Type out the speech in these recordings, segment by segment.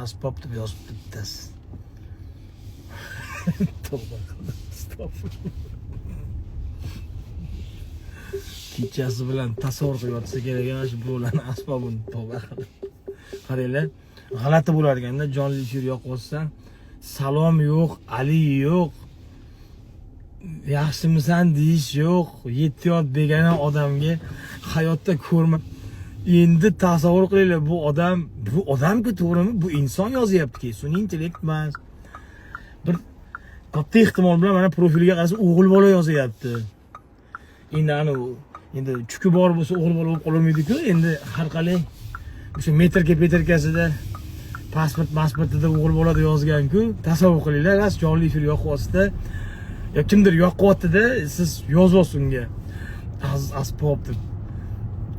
asbob deb yozibdi bittasi. Tavba qildim. Astagfirullah. Kechasi bilan tasavvur qilib yotsa kerak emas shu birovlarni asbobini. Tavba qildim. Qaranglar, g'alati bo'lar ekanda jonli efir yoqib salom yo'q, Ali yo'q. Yaxshimisan deyish yo'q. Yettiyot begona odamga hayotda ko'rma. Endi tasavvur qilinglar, bu odamku to'g'rimi? Bu inson yozyapti-ki, sun'iy intellekt emas. Bir katta ehtimol bilan mana profiliga qarasa o'g'il bola yozyapti. Endi chuki bor bo'lsa o'g'il bola bo'lib qolmaydi-ku. Endi har qalay o'sha metrka-petrkasida pasportida o'g'il bola deb yozgan-ku. Tasavvur qilinglar, ras jonli efir yoqyapti. Ya kimdir yoqyapti-da, siz yozyapsiz unga. Asbob deb.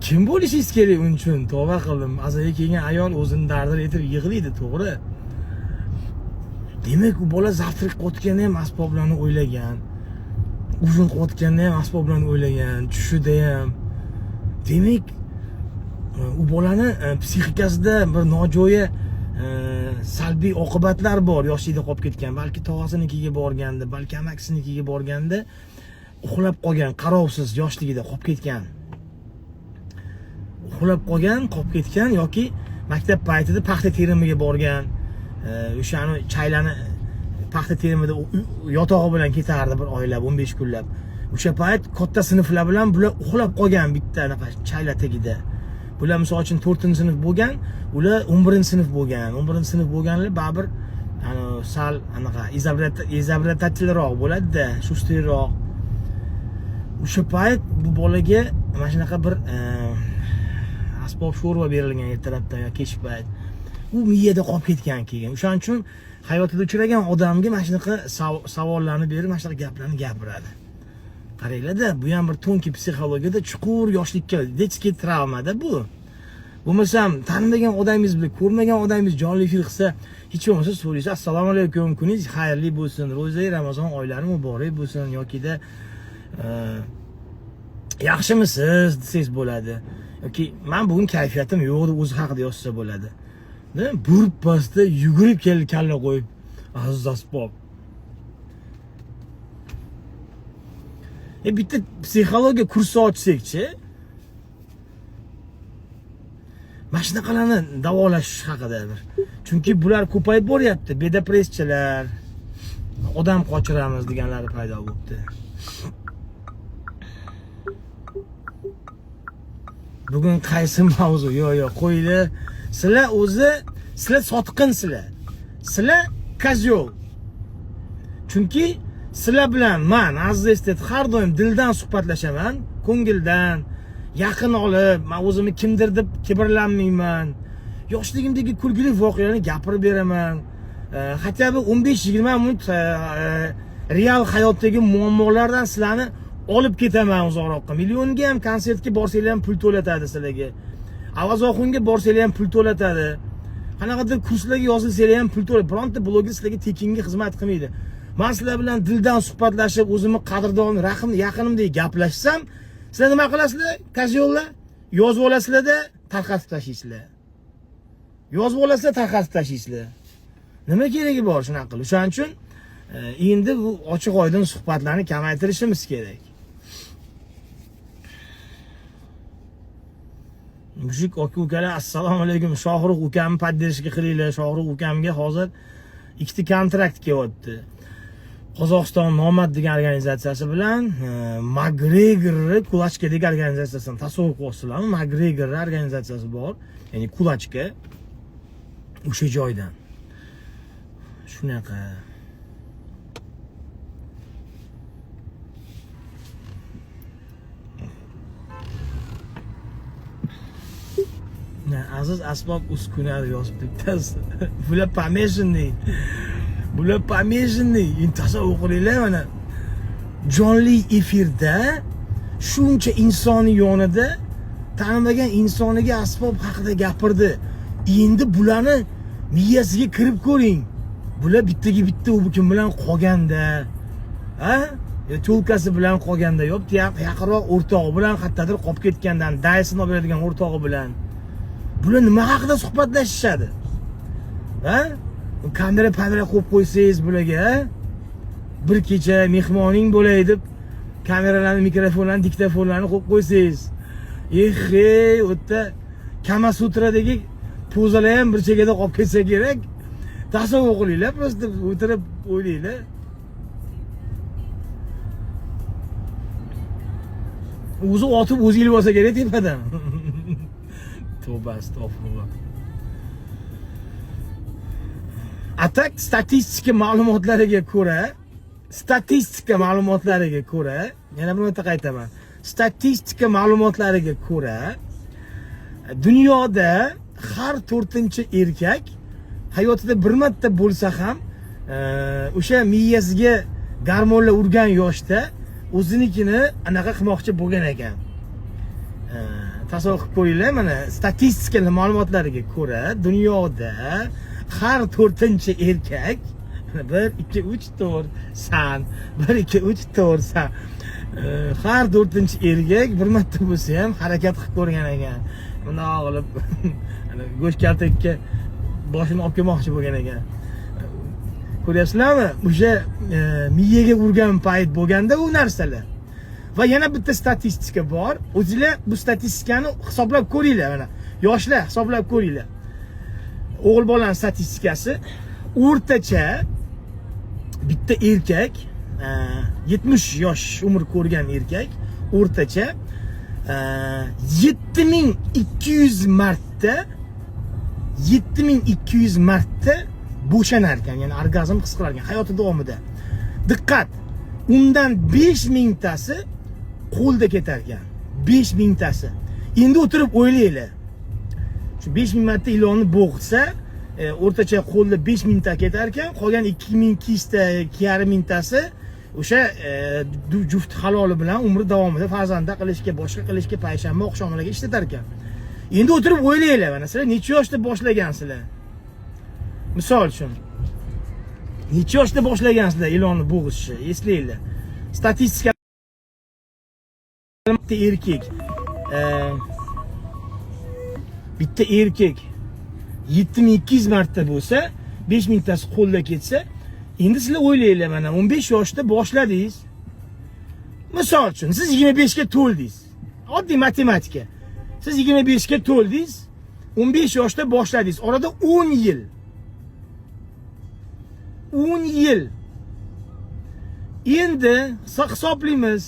Kim bo'lishingiz kerak uning uchun? Tavba qildim. Azaga kelgan ayol o'zini dardini aytib yig'laydi, to'g'ri. Demak, u bola zavtrik qotganda ham asboblarni o'ylagan. Uzun qotganda ham asboblarni o'ylagan, tushida ham. Demak, u bolani psixikasida bir nojo'ya salbiy oqibatlar bor, yoshlikda qolib ketgan. Balki tog'asinikiga borganda, balki amakisinikiga borganda uxlab qolgan, qarovsiz yoshligida qolib ketgan. Uxlab qolib ketgan yoki maktab paytida paxta terimiga borgan. O'shani chaylani paxta terimida yotog'i bilan ketardi bir oylab, 15 kunlab. O'sha payt katta sinflar bilan bular uxlab qolgan bitta anaqa chayla tagida. Bular misol uchun 4-sinf bo'lgan, ular 11-sinf bo'lgan. 11-sinf bo'lganlar baribir sal anaqa izobratatelroq bo'ladi-da, shustirroq. O'sha payt bu bolaga mana shunaqa bir asbob sho'rva berilgan ertalabdan yoki kechki payt. U miyada qolib ketgan keyin. O'shaning uchun hayotida uchragan odamga mana shunaqa savollarni berib, mana shunaqa gaplarni gapiradi. Qaranglar-da, bu ham bir tonki psixologiyada chuqur yoshlikka, detskiy travmada bu. Bo'lmasam, tanimagan odamingiz bilan, ko'rmagan odamingiz jonli efir qilsa, hech bo'lmasa so'raysiz, assalomu alaykum, kuningiz xayrli bo'lsin, ro'za Ramazon oylari muborak bo'lsin yokida yaxshimisiz desangiz bo'ladi. Yoki men bugun kayfiyatim yo'q deb o'zi haqida yozsa bo'ladi. Burib pastda yugurib kelib kalla qo'yib, aziz asbob. Bitta psixologiya kursi ochsak-chi, mana shunaqalarni davolash haqida bir. Chunki bular ko'payib boryapti. Bedepressiyalar, odam qochiramiz deganlari paydo bo'libdi. Bugun qaysi mavzu? Yo'q, qo'yinglar. Sizlar sotqinsizlar. Sizlar kozyol. Chunki sizlar bilan men aziz estet har doim dildan suhbatlashaman, ko'ngildan, yaqin olib, men o'zimni kimdir deb kibrlanmayman. Yoshligimdagi kulgili voqealarni gapirib beraman. Hatto 15-20 minut real hayotdagi muammolardan sizlarni olib ketaman uzoqroqqa. Millionga ham konsertga borsanglar ham pul to'latadi sizlarga. Avazoxunga borsanglar ham pul to'latadi. Qanaqadir kurslarga yozilsanglar ham pul to'laydi. Bironta bloger sizlarga tekinga xizmat qilmaydi. Men sizlar bilan dildan suhbatlashib, o'zimni qadrdon, yaqinimdek gaplashsam, sizlar nima qilasizlar? Kazyollar yozib olasizlar-da, tarqatib tashlaysizlar. Yozib olasizlar, tarqatib tashlaysizlar. Nima keragi bor shunaqa qilib? O'shaning uchun endi bu ochiq oydin suhbatlarni kamaytirishimiz kerak. Mushuk aka-ukalar, assalomu alaykum. Shohruh ukamni podderishga qilinglar. Shohruh ukamga hozir ikkita kontrakt kelyapti. Qozog'iston Nomad degan organizatsiyasi bilan Magregor Kulachka degan organizatsiyasini tasavvur qilasizlarmi? Magregor organizatsiyasi bor, ya'ni Kulachka. O'sha joydan. Shunaqa. Aziz asbob uskunalar yozib bittasi. Bular permissionli. Bular permissionli. Tasavvur qilinglar mana. Jonli efirda shuncha insoniy yonida tanimagan insoniga asbob haqida gapirdi. Endi bularni miyasiga kirib ko'ring. Bular bittaga bitta u kim bilan qolganda, to'lkasi bilan qolganda, yaqinroq o'rtog'i bilan qayerdadir qolib ketgandan, daysini olib beradigan o'rtog'i bilan. Bular nima haqida suhbatlashishadi? Ha? Kamera qo'yib qo'ysangiz bularga, ha? Bir kecha mehmoning bo'lay deb kameralarni, mikrofonlarni, diktofonlarni qo'yib qo'ysangiz. Ehe, u yerda Kama Sutradagi pozalar ham bir chekada qolib ketsa kerak. Tasavvur qilinglar, prosta o'tirib o'ylanglar. O'zi otib o'zi ilib olsa kerak tepadan. Tavba, astag'firulloh. Atak statistika ma'lumotlariga ko'ra, yana bir marta qaytaman. Statistika ma'lumotlariga ko'ra, dunyoda har 4-erkak hayotida bir marta bo'lsa ham o'sha miyasiga gormonlar urgan yoshda o'zinikini anaqa qilmoqchi bo'lgan ekan. Tasavvur qilib ko'ringlar, mana statistika ma'lumotlariga ko'ra, dunyoda har 4-erkak 1 2 3 4 san 1 2 3 4 san har 4-erkak bir marta bo'lsa ham harakat qilib ko'rgan ekan. Bundoq qilib go'sht kaltakka boshini olib kelmoqchi bo'lgan ekan. Ko'ryapsizlarmi? O'sha miyaga urgan payt bo'lganda u narsalar. Va yana bitta statistika bor. O'zingizlar bu statistikani hisoblab ko'ringlar mana. Yoshlar hisoblab ko'ringlar. O'g'il bolaning statistikasi o'rtacha bitta erkak 70 yosh umr ko'rgan erkak o'rtacha 7200 marta bo'shanar ekan, ya'ni orgazm his qilar ekan hayoti davomida. Diqqat, undan 5000 tasi qo'lda ketar ekan. 5000 tasi. Endi o'tirib o'ylaylar. Shu 5000 marta ilonni bo'g'itsa, o'rtacha qo'lda 5000 ta ketar ekan, qolgan 2200 ta, 2500 tasi o'sha juft haloli bilan umri davomida farzanda qilishga, boshqa qilishga, payshanba oqshomlarga ishlatar ekan. Endi o'tirib o'ylaylar, mana sizlar necha yoshda boshlagansizlar? Misol uchun, necha yoshda boshlagansizlar ilonni bo'g'ishni? Eslanglar. Statistika bitta erkak 7200 marta bo'lsa, 5000 tasi qo'lda ketsa, endi sizlar o'ylanglar, mana 15 yoshda boshladingiz. Misol uchun, siz 25 ga to'ldingiz. Oddiy matematika. Siz 25 ga to'ldingiz, 15 yoshda boshladingiz. Orada 10 yil. 10 yil. Endi hisoblaymiz.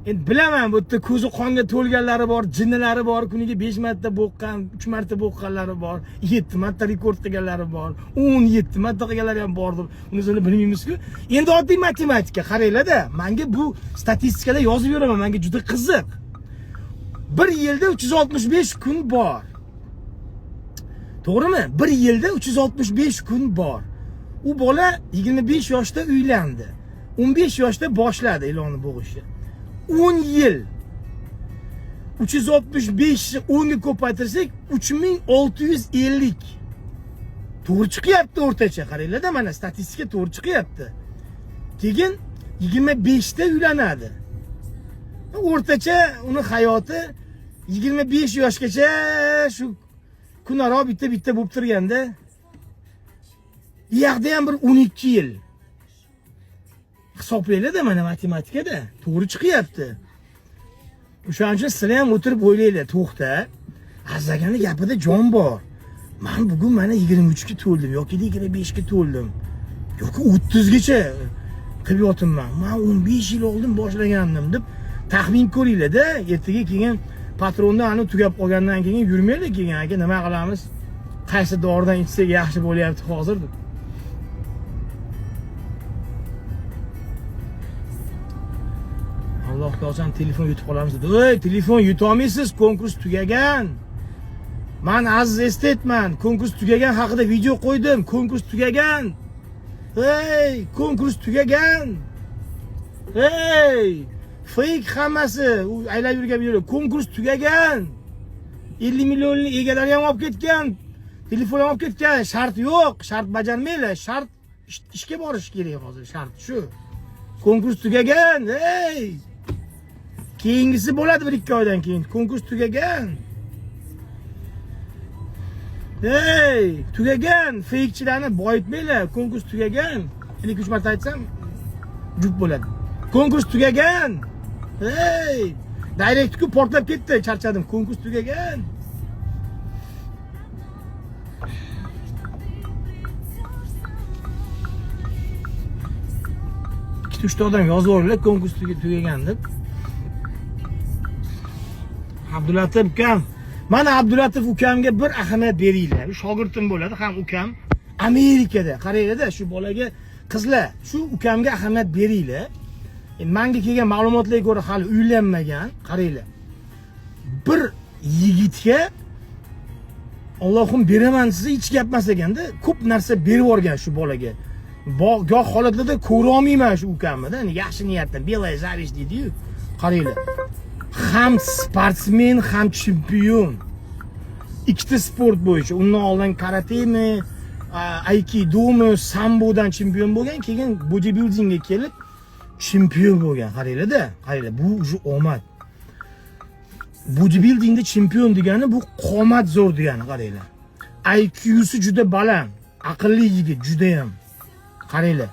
Endi bilaman, bu yerda ko'zi qonga to'lganlari bor, jinnilari bor, kuniga 5 marta bo'qqan, 3 marta bo'qqanlari bor, 7 marta rekord qilganlari bor, 17 marta qilganlari ham bordir. Unisini bilmaymiz-ku. Endi oddiy matematika, qaranglar-da. Menga bu statistikada yozib yuraman, menga juda qiziq. Bir yilda 365 kun bor. To'g'rimi? Bir yilda 365 kun bor. U bola 25 yoshda uylandi. 15 yoshda boshladi ilonni bo'g'ishni. 10 yil. 365 ni 10 ga ko'paytirsak 3650. To'g'ri chiqyapti o'rtacha. Qaranglar-da, mana statistika to'g'ri chiqyapti. Keyin 25 da uylanadi. O'rtacha uni hayoti 25 yoshgacha shu kunaro bitta bo'lib turganda, bu yoqda ham bir 12 yil. Hisoblaylar-da, mana matematikada to'g'ri chiqyapti. O'shaning uchun sizlar ham o'tirib o'ylanglar, to'xta. Azagani gapida jon bor. Men bugun mana 23 ga to'ldim yoki 25 ga to'ldim. Yoki 30 gacha qilib yotibman. Men 15 yil oldin boshlagandim deb taxmin ko'ringlar-da. Ertaga keyin patrondan ani tugab qolgandan keyin yurmaylar, keyin aka nima qilamiz? Qaysi doridan ichsak yaxshi bo'lyapti hozir deb. Alloh xohlasa telefon yutib qolamiz dedi. Ey, telefon yuta olmaysiz, konkurs tugagan. Men aziz estetman, konkurs tugagan haqida video qo'ydim, konkurs tugagan. Hey, konkurs tugagan. Hey, fake hammasi, u aylab yurgan videolar, konkurs tugagan. 50 millionli egalari ham olib ketgan. Telefon ham olib ketgan, shart yo'q, shart bajarmaylar, shart ishga borish kerak hozir, shart shu. Konkurs tugagan. Hey! Keyingisi bo'ladi 1-2 oydan keyin. Konkurs tugagan. Hey, tugagan, fakechilarni boyitmanglar. Konkurs tugagan. 2-3 marta aytsam jup bo'ladi. Konkurs tugagan. Hey, direct-ku portlab ketdi, charchadim. Konkurs tugagan. Uchta odam yozaverlar konkurs tugagan deb. Abdulatif ukam. Mana Abdulatif ukamga bir ahamiyat beringlar. Shogirdim bo'ladi, ham ukam Amerikada. Qaranglar, shu bolaga qizlar, shu ukamga ahamiyat beringlar. Menga kelgan ma'lumotlarga ko'ra hali uylanmagan. Qaranglar. Bir yigitga Allohim beraman sizni hech gap emas ekanda, ko'p narsa berib yuborgan shu bolaga. Goh holatlarda ko'ra olmayman shu ukamni-da, yaxshi niyatdan, belay zarish deydi-yu. Qaranglar. Ham sportsmen, ham chempion. Ikkita sport bo'yicha, undan oldin karatemi, aikidomi, sambodan chempion bo'lgan, keyin bodybuildingga kelib chempion bo'lgan. Qaranglar-da, qaranglar, bu o'sha omad. Bodybuildingda chempion degani bu qomat zo'r degani, qaranglar. IQsi juda baland, aqlli yigit juda ham. Qaranglar.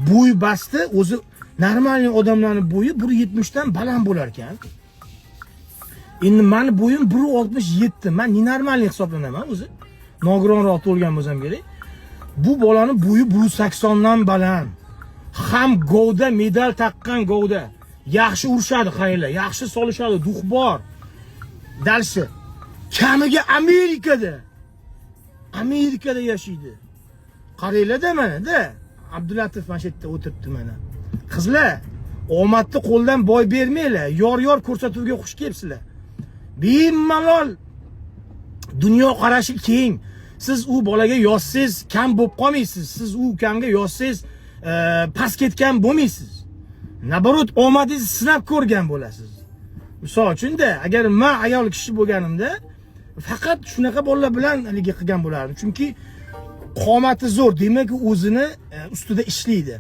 Bo'y basti o'zi normal odamlarning bo'yi 1.70 dan baland bo'lar ekan. Endi meni bo'yim 1.67. Men nenormalni hisoblanaman o'zi. Nogironroq tug'ilgan bo'lsam kerak. Bu bolaning bo'yi 1.80 dan baland. Ham govda medal taqqan govda. Yaxshi urishadi, qaranglar. Yaxshi solishadi, duh bor. Dalshi. Kamiga Amerikada yashaydi. Qaranglar-da mana-da. Abdulatif mana shu yerda o'tiribdi mana. Qizlar, omadni qo'ldan boy bermanglar. Yor ko'rsatuvga xush kelibsizlar. Bemalol dunyo qarashi keng. Siz u bolaga yozsangiz kam bo'lib qolmaysiz. Siz u ukamga yozsangiz past ketgan bo'lmaysiz. Nabarot omadingizni sinab ko'rgan bo'lasiz. Misol uchun-da, agar men ayol kishi bo'lganimda faqat shunaqa bolalar bilan haligi qilgan bo'lardim. Chunki qomati zo'r, demak o'zini ustida ishlaydi.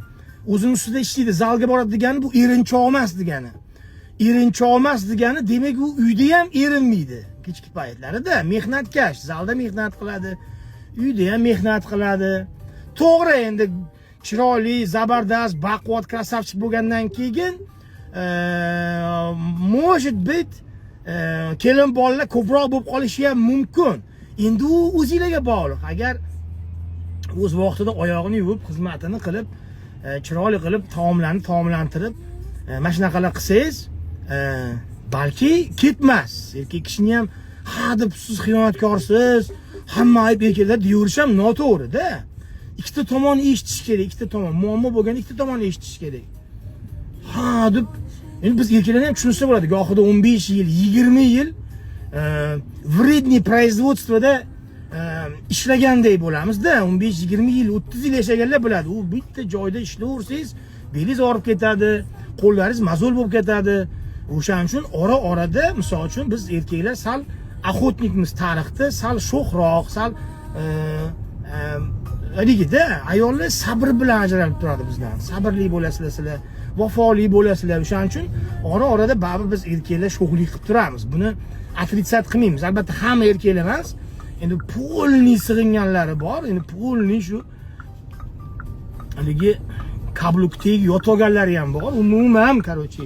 O'zini ustida ishlaydi, zalga boradi degani bu erinchoq emas degani. Erinchoq emas degani, demak u uyda ham erinmaydi. Kechki paytlarida mehnatkash, zalda mehnat qiladi, uyda ham mehnat qiladi. To'g'ri, endi chiroyli, zabardast, baquvvat, krasavchik bo'lgandan keyin может быть kelin bolalar ko'proq bo'lib qolishi ham mumkin. Endi u o'zingizga bog'liq. Agar o'z vaqtida oyog'ini yuvib, xizmatini qilib, chiroyli qilib, taomlarni taomlantirib, mana shunaqalar qilsangiz, balki ketmas. Erkak kishini ham ha deb siz xiyonatkorsiz, hamma ayb erkaklar deyaverish ham noto'g'ri-da. Ikkita tomon eshitish kerak, ikkita tomon. Muammo bo'lganda ikkita tomon eshitish kerak. Ha deb, endi biz erkaklarni ham tushunsa bo'ladi. Gohida 15 yil, 20 yil vredniy производствоda ishlaganday bo'lamiz-da. 15-20 yil, 30 yil yashaganlar biladi. U bitta joyda ishlayversangiz, belingiz og'rib ketadi, qo'llaringiz mazul bo'lib ketadi. O'shaning uchun ora-orada, misol uchun biz erkaklar sal охотникmiz tarixda, sal sho'xroq, sal haligida ayollar sabr bilan ajralib turadi bizdan. Sabrli bo'lasizlar sizlar, vafoli bo'lasizlar. O'shaning uchun ora-orada baribir biz erkaklar sho'xlik qilib turamiz. Buni отрицать qilmaymiz. Albatta hamma erkaklar emas. Endi polni sig'inganlari bor. Endi polni shu haligi kablukdagi yotoganlari ham bor. Umuman, короче,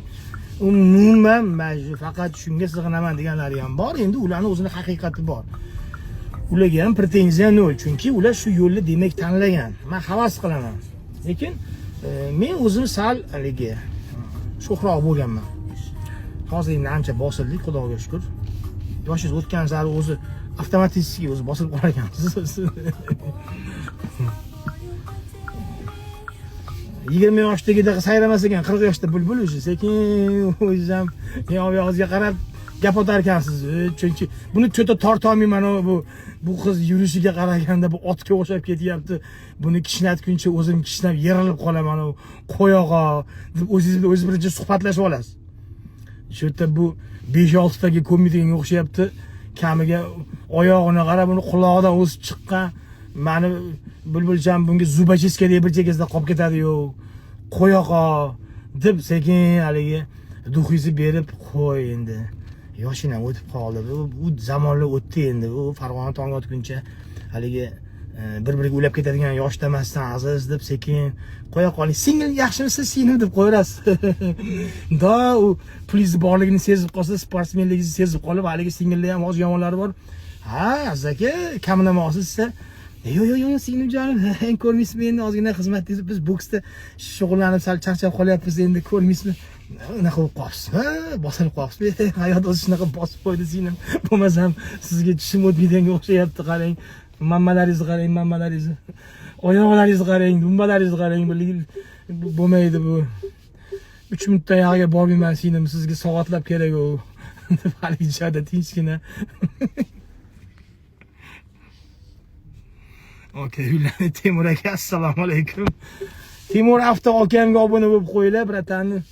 umuman faqat shunga sig'inaman deganlari ham bor. Endi ularning o'zining haqiqati bor. Ularga ham pretenziya nol, chunki ular shu yo'lni demak tanlagan. Men havas qilaman. Lekin men o'zim sal haligi sho'xroq bo'lganman. Hozir endi ancha bosildik, Xudoga shukr. Yoshingiz o'tgan sari o'zi avtomatik o'zi bosilib qolar ekansiz. 20 yoshdagiga sayramas ekan, 40 yoshda bulbul o'sha sekin o'zingiz ham yog'iyog'izga qarab gap otar ekansiz. Chunki buni cho'ta tortolmayman, bu qiz yurishiga qaraganda bu otga o'xshab ketyapti. Buni kishnatguncha o'zim kishnab yerilib qolaman, qo'yog'o deb o'zingiz birinchi suhbatlashib olasiz. Shu yerda bu 5-6 taga ko'mitiga o'xshayapti. Kamiga oyog'ini qarab, uni quloqidan o'sib chiqqan. Meni bulbulcham bunga zubachiska deb bir chekasida qolib ketadi-yu. Qo'yog'o deb sekin haligi duxisi berib qo'y endi. Yoshing ham o'tib qoldi. Bu zamonlar o'tdi endi. U Farg'ona tong otguncha haligi bir-biriga ulab ketadigan yoshda emasdan aziz deb sekin qo'ya qoling. Singil yaxshimisiz singlim deb qo'yaverasiz. Do u pulingiz borligini sezib qolsa, sportsmenligingizni sezib qolib, haligi singilda ham oz yomonlari bor. Ha, aka, kaminamoqsiz desa, yo'q, singlimjonim, ko'rmaysizmi endi ozgina xizmatingizni biz boksda shug'ullanib sal charchab qolyapmiz endi ko'rmaysizmi? Unaqa bo'lib qolibsiz. Bosilib qolibsiz. Hayot o'zi shunaqa bosib qo'ydi singlim. Bo'lmasam sizga tushim o'tmaydanga o'xshayapti, qarang. Mammalaringizni qarang, mammalaringizni. Oyoqlaringizni qarang, dumbalaringizni qarang. Bo'lmaydi bu. 3 minutdan yog'iga bormayman singlim, sizga soatlab kerak u. Haligi joyda tinchgina. Okay, Timur aka, assalomu alaykum. Timur Avto akamga obuna bo'lib qo'yinglar, bratani.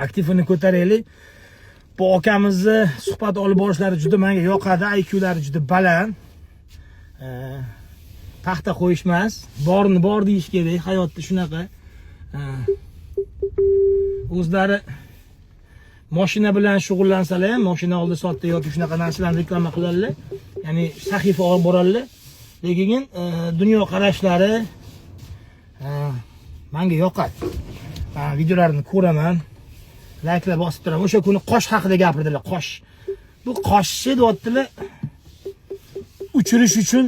Aktivini ko'taraylik. Bu akamizni suhbat olib borishlari juda menga yoqadi, IQlari juda baland. Paxta qo'yishmas, borni bor deyish kerak, hayotda shunaqa. O'zlari mashina bilan shug'ullansalar ham, mashina oldi sotdi yoki shunaqa narsalarni reklama qiladilar. Ya'ni sahifa olib boradilar. Lekin dunyo qarashlari menga yoqadi. Men videolarini ko'raman, layklar bosib turaman. O'sha kuni qosh haqida gapirdilar, qosh. Bu qoshni deyaptilar. Uchirish uchun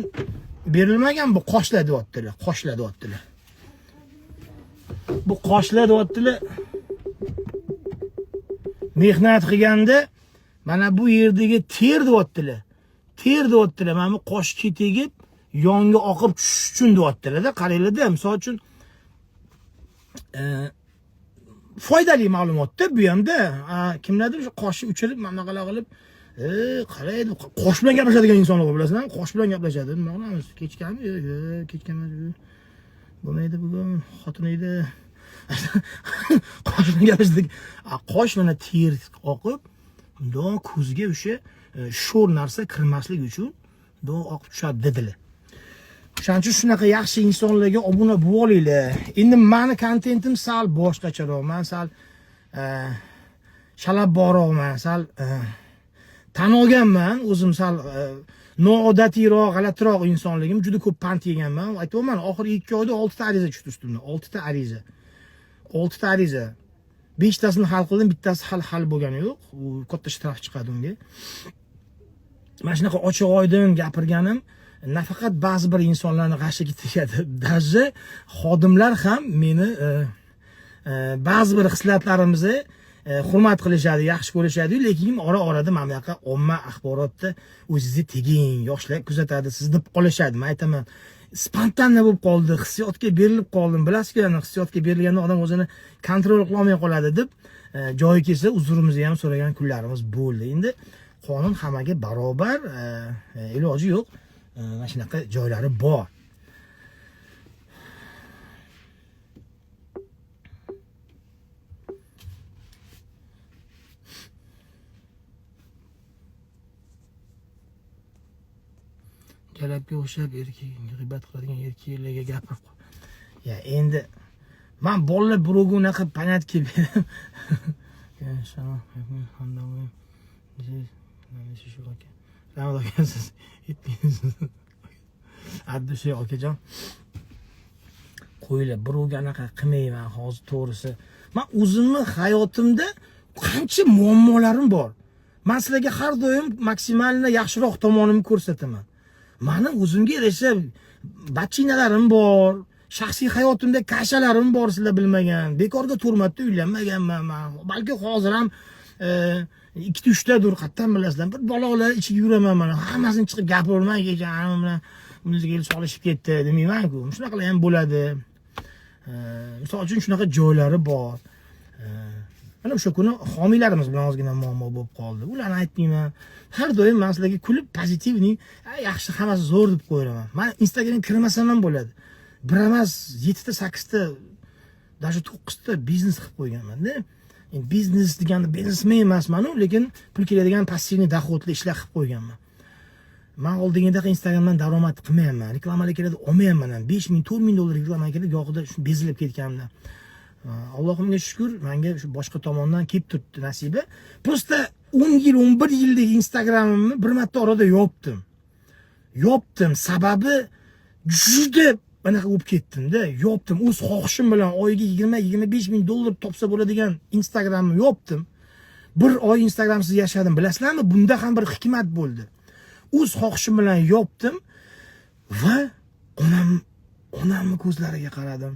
berilmagan, bu qoshlar deyaptilar, qoshlar deyaptilar. Bu qoshlar deyaptilar. Mehnat qilganda mana bu yerdagi ter deyaptilar. Ter deyaptilar. Mana bu qoshga tegib yonga oqib tushish uchun deyaptilar-da. Qaranglar-da, misol uchun foydali ma'lumotda bu hamda kimlardir shu qoshni uchirib mana qala qilib qaraydi, qosh bilan gaplashadigan insonlar bor, bilasizmi? Qosh bilan gaplashadi. Nima qilamiz? Kechganmi? Kechganmi? Bo'lmaydi bugun xotin edi. Qosh bilan gaplashdik. Qosh mana ter oqib, ndo ko'zga o'sha sho'r narsa kirmasligi uchun ndo oqib tushadi dedilar. Shuning uchun shunaqa yaxshi insonlarga obuna bo'lib olinglar. Endi meni kontentim sal boshqacharoq. Men sal shalab boroqman, sal tan olganman, o'zim sal noodatiroq, g'alatiroq insonligim, juda ko'p pand yeganman. Aytayapman, oxirgi 2 oyda 6 ta ariza tushdi ustimdan. 6 ta ariza. 6 ta ariza. 5 tasini hal qildim, bittasi hal bo'lgani yo'q. U katta shtraf chiqadi unga. Mana shunaqa ochiq oydin gapirganim nafaqat ba'zi bir insonlarni g'ashiga tegadi, даже xodimlar ham meni ba'zi bir hislatlarimizni hurmat qilishadi, yaxshi ko'rishadi, lekin ora-orada mana bunaqa omma axborotda o'zingizni teging, yoshlar kuzatadi, siz deb qolishadi. Men aytaman, spontanniy bo'lib qoldi, hissiyotga berilib qoldim. Bilasizki, hissiyotga berilganda odam o'zini kontrol qila olmay qoladi deb joyi kelsa uzrimizni ham so'ragan kunlarimiz bo'ldi. Endi qonun hammaga barobar, iloji yo'q. Mana shunaqa joylari bor. Galabga o'xshab g'iybat qiladigan erkaklarga gapirib qol. Ya endi men bolalar birovga unaqa понятки berib Abdushay akajon, qo'ylar, birovga anaqa qilmayman hozir to'g'risi. Men o'zimni hayotimda qancha muammolarim bor. Men sizlarga har doim maksimalni yaxshiroq tomonimni ko'rsataman. Meni o'zimga yarasha bachinalarim bor, shaxsiy hayotimda kashalarim bor, sizlar bilmagan. Bekorga turmatda uylanmaganman men. Balki hozir ham 2-3 tadir qattan bilasizlar. Bir balolar ichiga yuraman mana. Hammasini chiqib gapiraman, kechanim bilan bunisiga solishib ketdi demayman-ku. Shunaqalar ham bo'ladi. Misol uchun shunaqa joylari bor. Mana o'sha kuni homiylarimiz bilan ozgina muammo bo'lib qoldi. Ularni aytmayman. Har doim men sizlarga kulib pozitivniy, yaxshi hammasi zo'r deb qo'yaman. Men Instagramga kirmasam ham bo'ladi. Bir emas 7 ta, 8 ta, даже 9 ta biznes qilib qo'yganman-da. Biznes deganda biznesmen emasman-ku, lekin pul keladigan passivniy dohodli ishlar qilib qo'yganman. Men oldingidagi Instagramdan daromad qilmayman, reklamalar keladi, olmayman ham. 5000, 4000 dollar reklama keladi, yo'qida shu bezilib ketganimdan. Allohimga shukr, menga shu boshqa tomondan kelib turibdi nasiba. Prosta 10 yil, 11 yildagi Instagramimni bir marta orada yopdim. yopdim. Sababi juda anaqa bo'lib ketdim-da. Yopdim. O'z xohishim bilan oyiga 20-25 ming dollar topsa bo'ladigan Instagramni yopdim. Bir oy Instagramsiz yashadim. Bilasizlarmi? Bunda ham bir hikmat bo'ldi. O'z xohishim bilan yopdim va onamni ko'zlariga qaradim.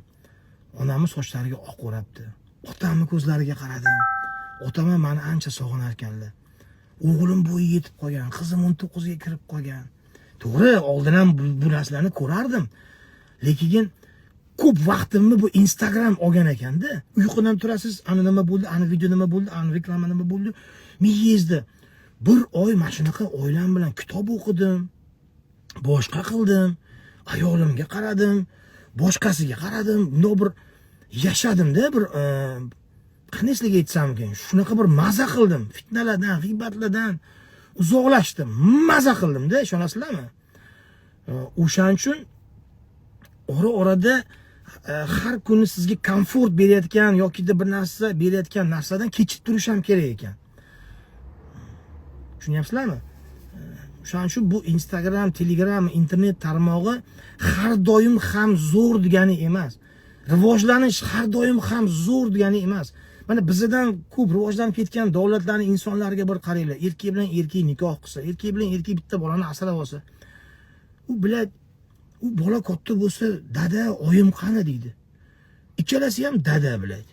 Onamni sochlariga oq o'rabdi. Otamni ko'zlariga qaradim. Otam meni ancha sog'inar ekanlar. O'g'lim bo'yi yetib qolgan, qizim 19 ga kirib qolgan. To'g'ri, oldin ham bu narsalarni ko'rardim. Lekin ko'p vaqtimni bu Instagram olgan ekanda. Uyqudan turasiz, ana nima bo'ldi, ana video nima bo'ldi, ana reklama nima bo'ldi. Miyangizda bir oy mana shunaqa oilam bilan kitob o'qidim, boshqa qildim, ayolimga qaradim, boshqasiga qaradim. Bundoq bir yashadim-da, bir qanday aytsam ekan, shunaqa bir maza qildim. Fitnalardan, g'iybatlardan uzoqlashdim. Maza qildim-da, ishonasizlarmi? O'shaning uchun orada har kuni sizga komfort berayotgan yoki bir narsa berayotgan narsadan kechib turish ham kerak ekan. Tushunyapsizlarmi? O'shaning uchun bu Instagram, Telegram, internet tarmog'i har doim ham zo'r degani emas. Rivojlanish har doim ham zo'r degani emas. Mana bizdan ko'p rivojlanib ketgan davlatlarning insonlariga bir qaranglar. Erkak bilan erkak nikoh qilsa, erkak bilan erkak bitta bolani asrab olsa, u biladi, u bola katta bo'lsa, dada, oyim qani deydi. Ikkalasi ham dada biladi.